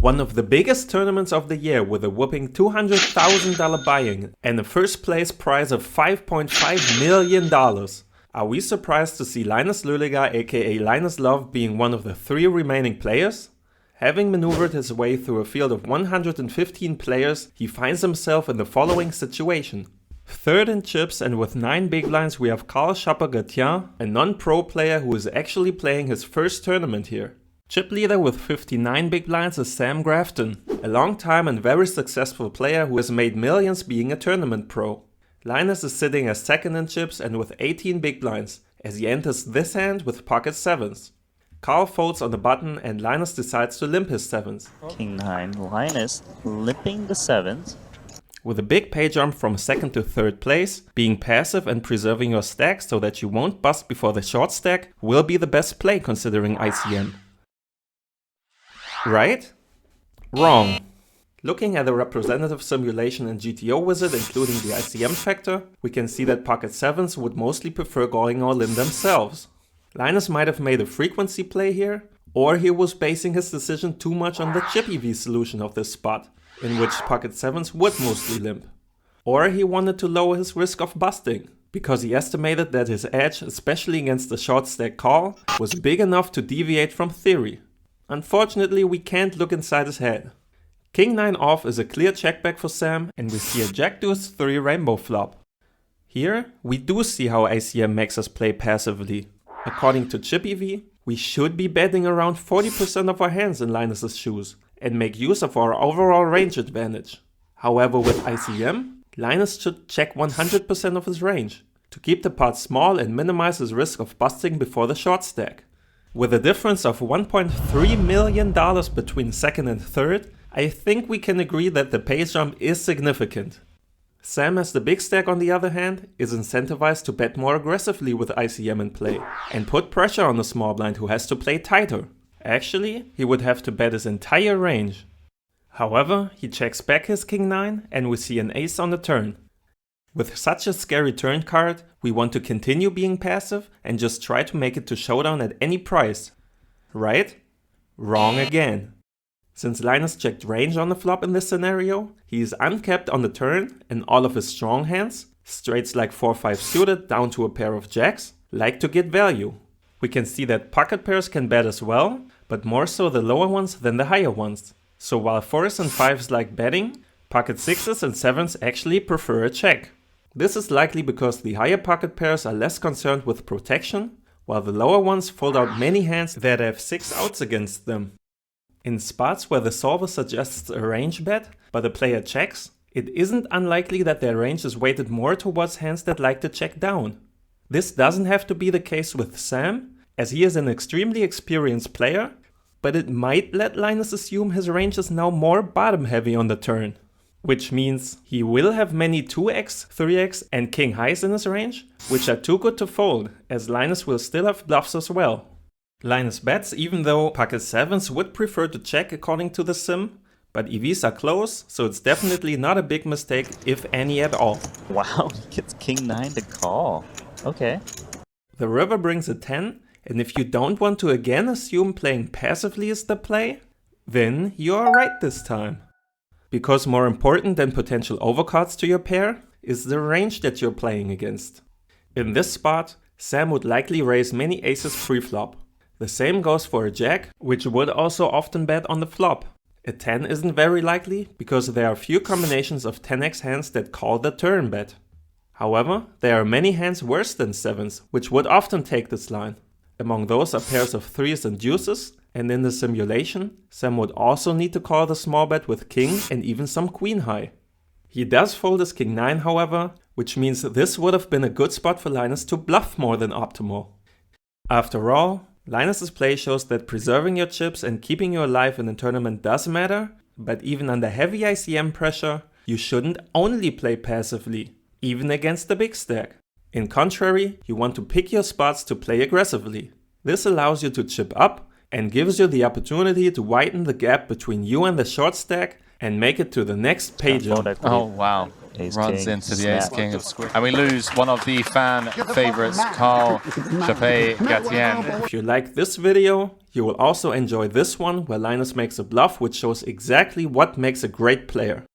One of the biggest tournaments of the year with a whopping $200,000 buy-in and a first place prize of $5.5 million. Are we surprised to see Linus Loeliger aka LLinusLLove being one of the 3 remaining players? Having maneuvered his way through a field of 115 players, he finds himself in the following situation. Third in chips, and with 9 big blinds we have Carl Schapper-Gatien, a non-pro player who is actually playing his first tournament here. Chip leader with 59 big blinds is Sam Grafton, a long time and very successful player who has made millions being a tournament pro. Linus is sitting as second in chips and with 18 big blinds, as he enters this hand with pocket 7s. Carl folds on the button and Linus decides to limp his 7s. King 9, Linus limping the 7s. With a big pay jump from second to third place, being passive and preserving your stack so that you won't bust before the short stack will be the best play considering ICM. Right? Wrong. Looking at a representative simulation in GTO Wizard including the ICM factor, we can see that pocket 7s would mostly prefer going all in themselves. Linus might have made a frequency play here, or he was basing his decision too much on the chip EV solution of this spot, in which pocket 7s would mostly limp. Or he wanted to lower his risk of busting, because he estimated that his edge, especially against the short stack call, was big enough to deviate from theory. Unfortunately, we can't look inside his head. King 9 off is a clear checkback for Sam, and we see a Jack Deuce 3 rainbow flop. Here, we do see how ICM makes us play passively. According to chip EV, we should be betting around 40% of our hands in Linus's shoes, and make use of our overall range advantage. However, with ICM, Linus should check 100% of his range, to keep the pot small and minimize his risk of busting before the short stack. With a difference of $1.3 million between second and third, I think we can agree that the pay jump is significant. Sam as the big stack on the other hand is incentivized to bet more aggressively with ICM in play and put pressure on the small blind who has to play tighter. Actually, he would have to bet his entire range. However, he checks back his King 9 and we see an ace on the turn. With such a scary turn card, we want to continue being passive and just try to make it to showdown at any price. Right? Wrong again. Since Linus checked range on the flop in this scenario, he is uncapped on the turn and all of his strong hands, straights like 4-5 suited down to a pair of jacks, like to get value. We can see that pocket pairs can bet as well, but more so the lower ones than the higher ones. So while 4s and 5s like betting, pocket 6s and 7s actually prefer a check. This is likely because the higher pocket pairs are less concerned with protection, while the lower ones fold out many hands that have 6 outs against them. In spots where the solver suggests a range bet, but the player checks, it isn't unlikely that their range is weighted more towards hands that like to check down. This doesn't have to be the case with Sam, as he is an extremely experienced player, but it might let Linus assume his range is now more bottom heavy on the turn. Which means he will have many 2x, 3x and king highs in his range, which are too good to fold, as Linus will still have bluffs as well. Linus bets even though pocket 7s would prefer to check according to the sim, but EVs are close, so it's definitely not a big mistake, if any at all. Wow, he gets King 9 to call. Okay. The river brings a 10, and if you don't want to again assume playing passively is the play, then you are right this time. Because more important than potential overcards to your pair is the range that you're playing against. In this spot, Sam would likely raise many aces pre-flop. The same goes for a jack, which would also often bet on the flop. A 10 isn't very likely because there are few combinations of 10x hands that call the turn bet. However, there are many hands worse than 7s, which would often take this line. Among those are pairs of 3s and deuces, and in the simulation, Sam would also need to call the small bet with king and even some queen high. He does fold his king 9 however, which means this would have been a good spot for Linus to bluff more than optimal. After all, Linus's play shows that preserving your chips and keeping you alive in a tournament does matter, but even under heavy ICM pressure, you shouldn't only play passively, even against the big stack. In contrary, you want to pick your spots to play aggressively. This allows you to chip up and gives you the opportunity to widen the gap between you and the short stack and make it to the next page. Oh wow, runs into the ace king, and we lose one of the fan favorites, Carl Schapper-Gatien. If you like this video, You will also enjoy this one, where Linus makes a bluff which shows exactly what makes a great player.